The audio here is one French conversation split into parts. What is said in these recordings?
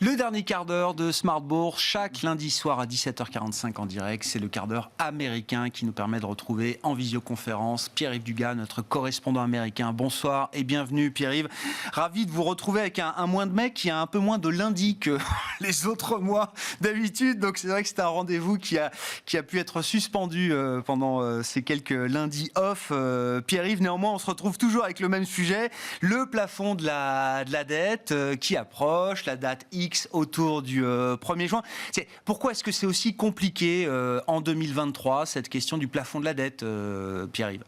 Le dernier quart d'heure de Smart Bourse, chaque lundi soir à 17h45 en direct. C'est le quart d'heure américain qui nous permet de retrouver en visioconférence Pierre-Yves Dugas, notre correspondant américain. Bonsoir et bienvenue Pierre-Yves. Ravi de vous retrouver avec un mois de mai qui a un peu moins de lundi que les autres mois d'habitude. Donc c'est vrai que c'est un rendez-vous qui a pu être suspendu pendant ces quelques lundis off. Pierre-Yves, néanmoins, on se retrouve toujours avec le même sujet. Le plafond de la dette qui approche, la date X autour du 1er juin. Pourquoi est-ce que c'est aussi compliqué en 2023, cette question du plafond de la dette, Pierre-Yves?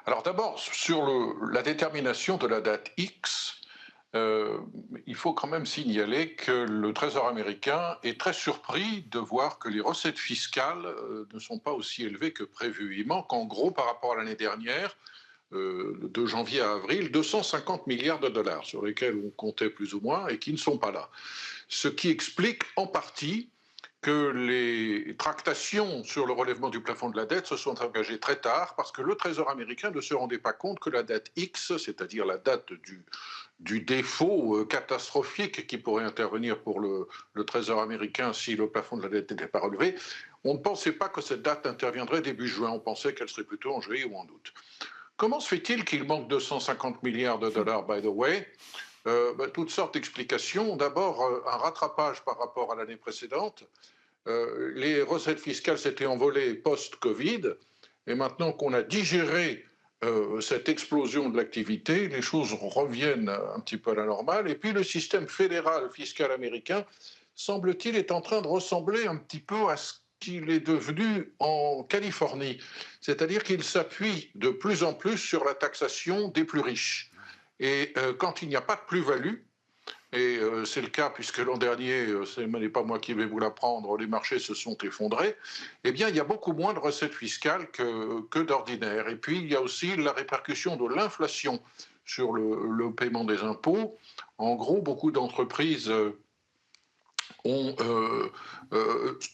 Alors d'abord, sur la détermination de la date X, il faut quand même signaler que le Trésor américain est très surpris de voir que les recettes fiscales ne sont pas aussi élevées que prévu. Il manque en gros par rapport à l'année dernière, de janvier à avril, 250 milliards de dollars sur lesquels on comptait plus ou moins et qui ne sont pas là. Ce qui explique en partie que les tractations sur le relèvement du plafond de la dette se sont engagées très tard parce que le Trésor américain ne se rendait pas compte que la date X, c'est-à-dire la date du défaut catastrophique qui pourrait intervenir pour le Trésor américain si le plafond de la dette n'était pas relevé, on ne pensait pas que cette date interviendrait début juin, on pensait qu'elle serait plutôt en juillet ou en août. Comment se fait-il qu'il manque 250 milliards de dollars, by the way? Toutes sortes d'explications. D'abord, un rattrapage par rapport à l'année précédente. Les recettes fiscales s'étaient envolées post-Covid, et maintenant qu'on a digéré cette explosion de l'activité, les choses reviennent un petit peu à la normale. Et puis le système fédéral fiscal américain, semble-t-il, est en train de ressembler un petit peu à ce qu'il est devenu en Californie. C'est-à-dire qu'il s'appuie de plus en plus sur la taxation des plus riches. Et quand il n'y a pas de plus-value, et c'est le cas puisque l'an dernier, ce n'est pas moi qui vais vous l'apprendre, les marchés se sont effondrés, eh bien il y a beaucoup moins de recettes fiscales que d'ordinaire. Et puis il y a aussi la répercussion de l'inflation sur le paiement des impôts. En gros, beaucoup d'entreprises ont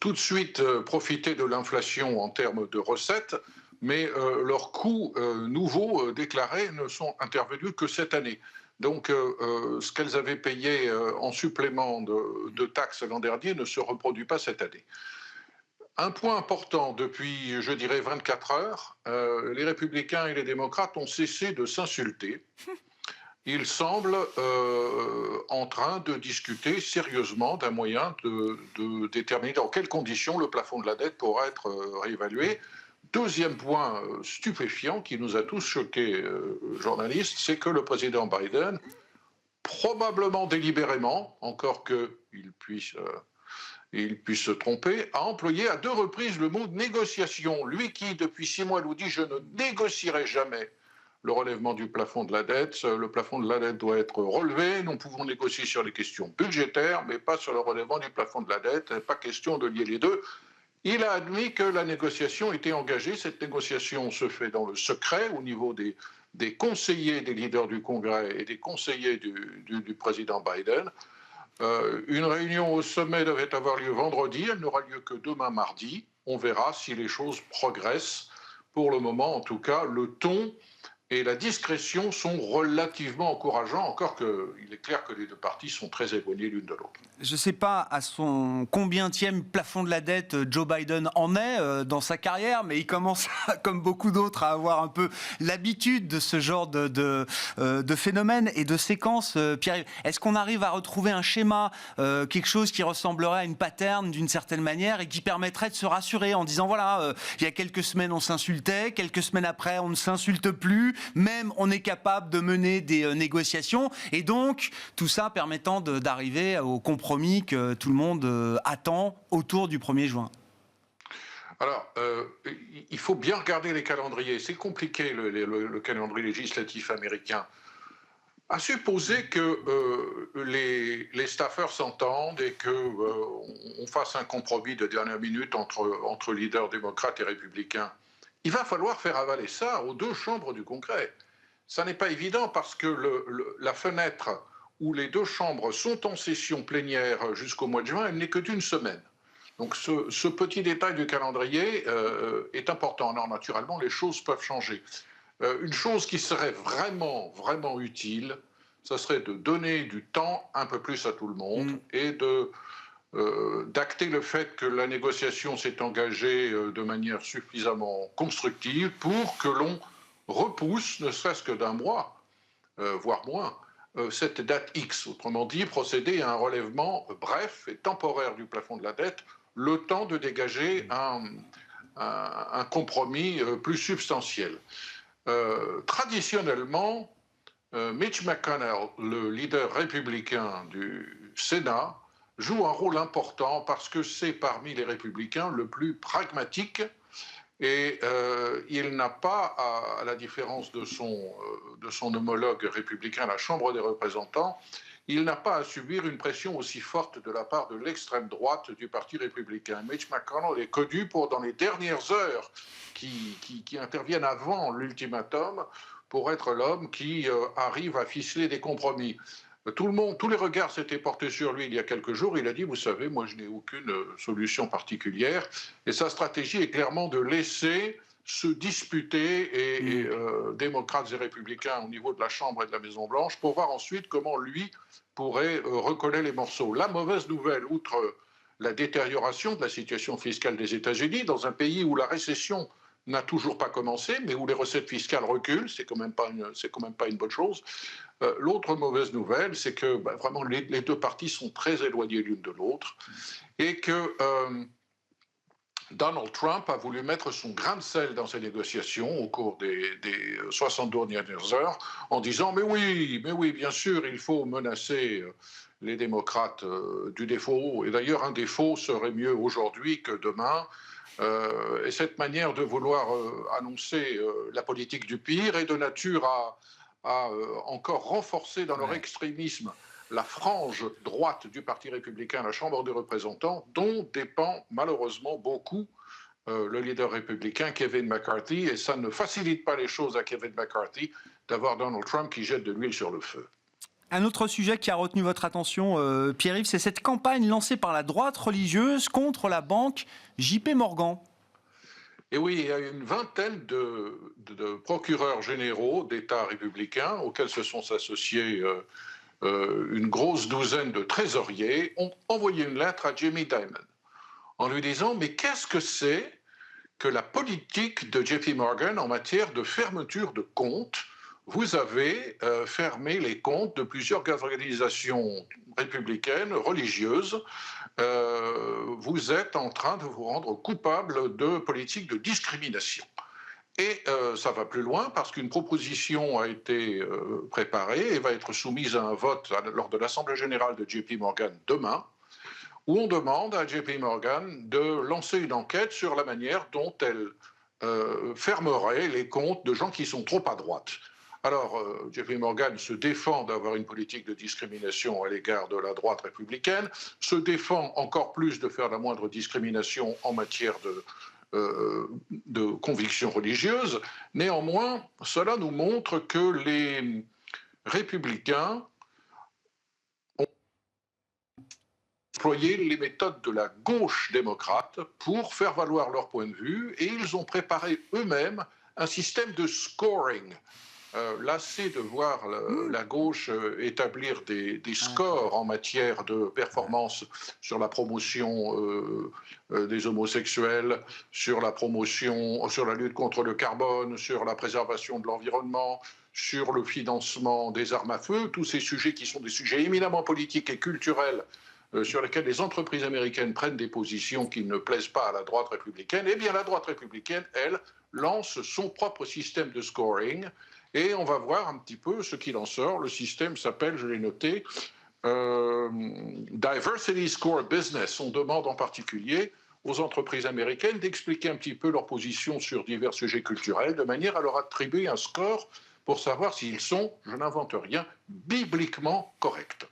tout de suite profité de l'inflation en termes de recettes, mais leurs coûts nouveaux déclarés ne sont intervenus que cette année. Donc, ce qu'elles avaient payé en supplément de taxes l'an dernier ne se reproduit pas cette année. Un point important, depuis, je dirais, 24 heures, les républicains et les démocrates ont cessé de s'insulter. Ils semblent en train de discuter sérieusement d'un moyen de déterminer dans quelles conditions le plafond de la dette pourra être réévalué. Deuxième point stupéfiant qui nous a tous choqués, journalistes, c'est que le président Biden, probablement délibérément, encore qu'il puisse se tromper, a employé à 2 reprises le mot négociation. Lui qui, depuis 6 mois, nous dit « je ne négocierai jamais » le relèvement du plafond de la dette. Le plafond de la dette doit être relevé. Nous pouvons négocier sur les questions budgétaires, mais pas sur le relèvement du plafond de la dette. Pas question de lier les deux. Il a admis que la négociation était engagée. Cette négociation se fait dans le secret au niveau des conseillers des leaders du Congrès et des conseillers du président Biden. Une réunion au sommet devait avoir lieu vendredi. Elle n'aura lieu que demain mardi. On verra si les choses progressent. Pour le moment, en tout cas, le ton et la discrétion sont relativement encourageants, encore qu'il est clair que les deux parties sont très éloignées l'une de l'autre. Je ne sais pas à son combientième plafond de la dette Joe Biden en est dans sa carrière, mais il commence, comme beaucoup d'autres, à avoir un peu l'habitude de ce genre de phénomène et de séquence. Pierre, est-ce qu'on arrive à retrouver un schéma, quelque chose qui ressemblerait à une pattern d'une certaine manière et qui permettrait de se rassurer en disant voilà, il y a quelques semaines on s'insultait, quelques semaines après on ne s'insulte plus, même on est capable de mener des négociations et donc tout ça permettant d'arriver au compromis que tout le monde attend autour du 1er juin? Alors, il faut bien regarder les calendriers. C'est compliqué le calendrier législatif américain. À supposer que les staffers s'entendent et qu'on fasse un compromis de dernière minute entre leaders démocrates et républicains, il va falloir faire avaler ça aux 2 chambres du Congrès. Ça n'est pas évident parce que la fenêtre où les 2 chambres sont en session plénière jusqu'au mois de juin, elle n'est que d'1 semaine. Donc ce petit détail du calendrier est important. Alors naturellement, les choses peuvent changer. Une chose qui serait vraiment, vraiment utile, ça serait de donner du temps un peu plus à tout le monde et d'acter le fait que la négociation s'est engagée de manière suffisamment constructive pour que l'on repousse, ne serait-ce que d'un mois, voire moins, cette date X. Autrement dit, procéder à un relèvement bref et temporaire du plafond de la dette, le temps de dégager un compromis plus substantiel. Traditionnellement, Mitch McConnell, le leader républicain du Sénat, joue un rôle important parce que c'est parmi les républicains le plus pragmatique et il n'a pas, à la différence de son homologue républicain à la Chambre des représentants, il n'a pas à subir une pression aussi forte de la part de l'extrême droite du Parti républicain. Mitch McConnell est connu pour, dans les dernières heures qui interviennent avant l'ultimatum, pour être l'homme qui arrive à ficeler des compromis. Tous les regards s'étaient portés sur lui il y a quelques jours. Il a dit, vous savez, moi je n'ai aucune solution particulière. Et sa stratégie est clairement de laisser se disputer démocrates et républicains au niveau de la Chambre et de la Maison-Blanche pour voir ensuite comment lui pourrait recoller les morceaux. La mauvaise nouvelle, outre la détérioration de la situation fiscale des États-Unis, dans un pays où la récession n'a toujours pas commencé, mais où les recettes fiscales reculent, c'est quand même pas une bonne chose. L'autre mauvaise nouvelle, c'est que vraiment les deux parties sont très éloignées l'une de l'autre et que Donald Trump a voulu mettre son grain de sel dans ces négociations au cours des 72 dernières heures en disant mais oui, bien sûr, il faut menacer les démocrates du défaut. Et d'ailleurs, un défaut serait mieux aujourd'hui que demain. Et cette manière de vouloir annoncer la politique du pire est de nature à encore renforcer dans leur extrémisme la frange droite du Parti républicain à la Chambre des représentants, dont dépend malheureusement beaucoup le leader républicain Kevin McCarthy. Et ça ne facilite pas les choses à Kevin McCarthy d'avoir Donald Trump qui jette de l'huile sur le feu. Un autre sujet qui a retenu votre attention, Pierre-Yves, c'est cette campagne lancée par la droite religieuse contre la banque JP Morgan. Et oui, il y a une vingtaine de procureurs généraux d'États républicains auxquels se sont associés une grosse douzaine de trésoriers, ont envoyé une lettre à Jamie Dimon en lui disant « Mais qu'est-ce que c'est que la politique de JP Morgan en matière de fermeture de comptes ? Vous avez fermé les comptes de plusieurs organisations républicaines, religieuses. Vous êtes en train de vous rendre coupable de politique de discrimination. » Et ça va plus loin parce qu'une proposition a été préparée et va être soumise à un vote lors de l'Assemblée générale de JP Morgan demain, où on demande à JP Morgan de lancer une enquête sur la manière dont elle fermerait les comptes de gens qui sont trop à droite. Alors, JP Morgan se défend d'avoir une politique de discrimination à l'égard de la droite républicaine, se défend encore plus de faire la moindre discrimination en matière de convictions religieuses. Néanmoins, cela nous montre que les républicains ont employé les méthodes de la gauche démocrate pour faire valoir leur point de vue et ils ont préparé eux-mêmes un système de scoring. Lassé de voir la gauche établir des scores en matière de performance sur la promotion des homosexuels, sur la promotion, sur la lutte contre le carbone, sur la préservation de l'environnement, sur le financement des armes à feu, tous ces sujets qui sont des sujets éminemment politiques et culturels sur lesquels les entreprises américaines prennent des positions qui ne plaisent pas à la droite républicaine, eh bien la droite républicaine, elle, lance son propre système de scoring. Et on va voir un petit peu ce qu'il en sort. Le système s'appelle, je l'ai noté, Diversity Score Business. On demande en particulier aux entreprises américaines d'expliquer un petit peu leur position sur divers sujets culturels, de manière à leur attribuer un score pour savoir s'ils sont, je n'invente rien, bibliquement corrects.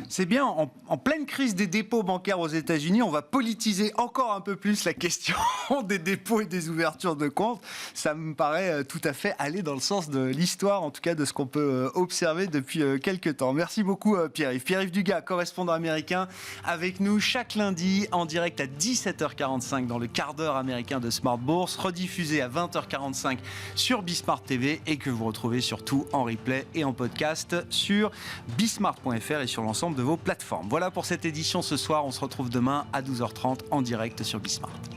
C'est bien, en pleine crise des dépôts bancaires aux États-Unis, on va politiser encore un peu plus la question des dépôts et des ouvertures de comptes. Ça me paraît tout à fait aller dans le sens de l'histoire, en tout cas de ce qu'on peut observer depuis quelques temps. Merci beaucoup Pierre-Yves. Pierre-Yves Dugas, correspondant américain, avec nous chaque lundi en direct à 17h45 dans le quart d'heure américain de Smart Bourse, rediffusé à 20h45 sur Bismart TV et que vous retrouvez surtout en replay et en podcast sur bismart.fr et sur l'ensemble de vos plateformes. Voilà pour cette édition ce soir. On se retrouve demain à 12h30 en direct sur Bismart.